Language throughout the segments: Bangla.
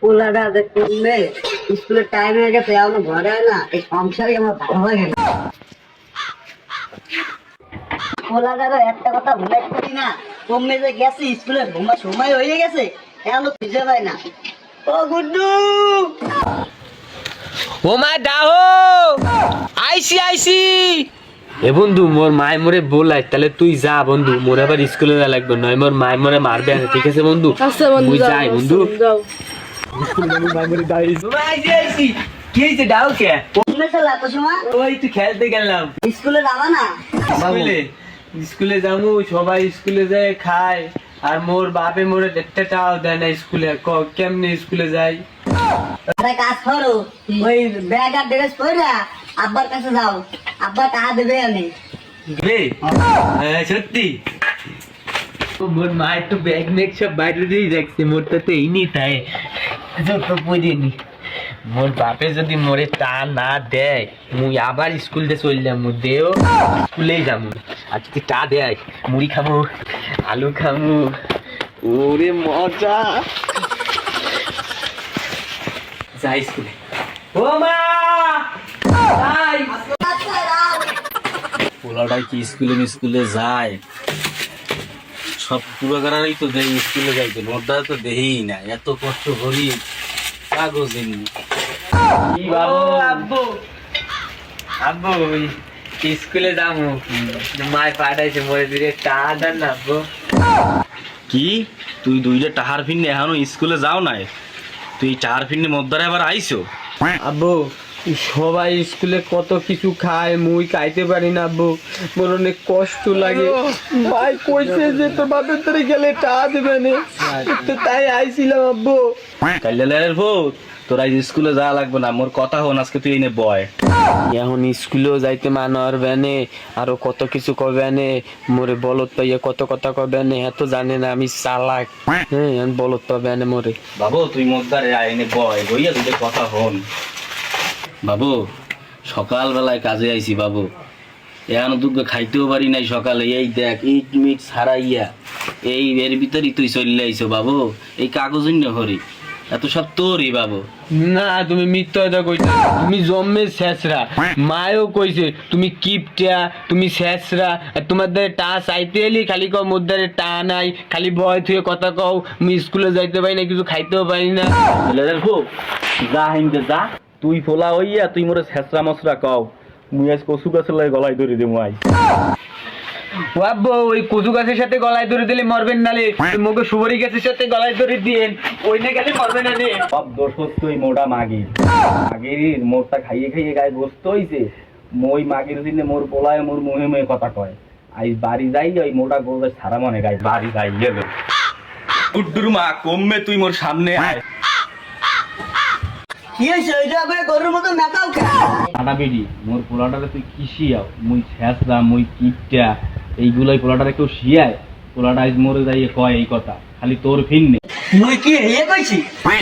পোলাটা যে করলে স্কুলের টাইম হয়ে গেছে এখনো ঘরে হয় না, এই সংসারই আমার ভালো লাগে না। পোলাটারও একটা কথা ভুলে করি না, কমে যে গেছে স্কুলে ঘুমা সময় হয়ে গেছে এখনো খুঁজে পাই না। ও গুড্ডু, ও মা দাও আইসি আইসি। এ বন্ধু মোর মায় মোরে বলাই তাহলে তুই যা বন্ধু, মোর আবার স্কুলে যা লাগবে নয়, মোর মায় মোরে মারবে না, ঠিক আছে বন্ধু? মুই যাই বন্ধু। কি হয়েছে ডাও কে? কমে চলে এত সময় ওই তুই খেলতে গেলাম। স্কুলে যাবা না? স্কুলে যাবো, সবাই স্কুলে যায় খায়, আর মোর বাপে মোরে একটা টাও দেয় না স্কুলে। কেমনে স্কুলে যাই? একটা কাজ করো, ওই ব্যাগ আর ড্রেস পরে আব্বার কাছে যাও, আব্বা টাকা দেবে আমি। সত্যি মোর মা একটু ব্যাগ নেক সব বাইরে দিয়ে রাখছে, মোরটা তো এই নি তাই যত পড়িনি। মোর বাপে যদি মোরে টা না দেয় মুই আবার স্কুল দিয়ে চললাম, মু দেও স্কুলেই যাবো। আর যদি টা দেয় মুড়ি খাবো, আলু খাবো, ওরে মজা। যাই স্কুলে। ও মা যাই। পোলাটাই কি স্কুলে যায়? সব পুরোগারারই তো দেয় স্কুলে যাইতে, মোরটা তো দেহেই না। এত কষ্ট করি কাগজ এমনি। কি বাবু আব্বু আব্বু ওই স্কুলে যাবো, মায় পাঠাইছে মোরে দিকে টা দেন না আব্বু। কি তুই দুইটা টাহার ফিরনে এখনো স্কুলে যাও নাই? তুই টাহার ফিরনে মদ্দারে আবার আইসো? আব্বু সবাই স্কুলে কত কিছু খায়, মুই খাইতে পারি না আব্বু, মোর অনেক কষ্ট লাগে। ভাই কইছে যে তোর বাপের ধরে গেলে টা দেবে না, তো তাই আইছিলাম আব্বু। কাল্যালের ভূত, তোর আজ স্কুলে যাওয়া লাগবে না, মোর কথা হন আজকে তুই এনে বয়। এখন স্কুলেও যাইতে মানার বেনে, আরো কত কিছু কবে নে, মোরে বলত পাইয়া কত কথা কবে নে, এত জানে না আমি চালাক। হ্যাঁ আমি বলত পাবে নে মোরে। বাবু তুই মদ্দারে আয় এনে বয়, বইয়া দুটো কথা হন। বাবু সকালবেলায় কাজে আইছি বাবু, এখন দুগ্গ খাইতেও পারি নাই সকালে। এই দেখ 8 মিনিট ছাড়াইয়া এই এর ভিতরই তুই চলে আইছো বাবু। এই কাগজ হরি এত সব তোরই বাবু। না তুমি মিথ্যা কথা কইছো, তুমি জন্মে শেষরা। মায়ও কইছে তুমি কিপটা, তুমি শেষরা, আর তোমার দ্বারে টা চাইতে এলি খালি কও মোর দ্বারে টা নাই, খালি ভয় থুয়ে কথা কও, আমি স্কুলে যাইতে পারি না, কিছু খাইতেও পারি না। যা হিন্দে যা, তুই ফোলা হইয়া তুই মোরে ছেঁচড়া মশরা কও, মুই আজ কচু গাছের লাগে গলায় ধরে দেবো আই। ও আব্বু ওই কচু গাছের সাথে গলায় ধরে দিলে মরবেন নালে, মুখে সুবরি গাছের সাথে গলায় ধরে দিয়েন, ওই না গেলে মরবে না রে। সব দোষ হচ্ছে ওই মোটা মাগির। মাগির মোরটা খাইয়ে খাইয়ে গায়ে বসতে হইছে। মই মাগির দিনে মোর পোলায় মোর মুহে মুহে কথা কয়। আই বাড়ি যাই ওই মোটা গোজা সারা মনে গায়ে বাড়ি যাই গেল। গুড্ডুর মা কমবে তুই মোর সামনে আয়। কি হয়েছে ওইটা করে গরুর মতো মেকাও খেয়ে? আটা বেডি মোর পোলাটারে তুই কি শিয়াও? মুই ছেঁচড়া মুই কিপটা এইগুলাই পোলাটারে কেউ শিয়ায়? পোলাটা আজ মোরে যাইয়ে কয় এই কথা, খালি তোর ফিরনে। মুই কি ইয়ে কইছি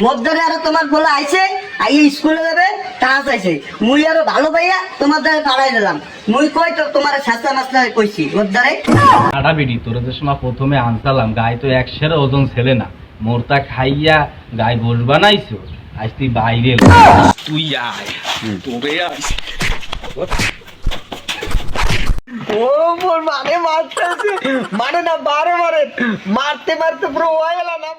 মধ্যে আরো তোমার বলে আইছে আই স্কুলে যাবে টাকা চাইছে, মুই আরো ভালো পাইয়া তোমার দ্বারা পাড়াই দিলাম। মুই কই তো তোমার শাস্তা মাস্তা কইছি মধ্যে। আটা বেডি তোর যে সময় প্রথমে আনতালাম গায়ে তো 100 ওজন ছেলে না, মোরটা খাইয়া গায়ে গোশ বানাইছো। আজ তুই বাইরে তুই আয় তোরে আয়। ও মোর মানে মারতেছে, মানে না বারে মারে, মারতে মারতে পুরো ওয়াইলা না।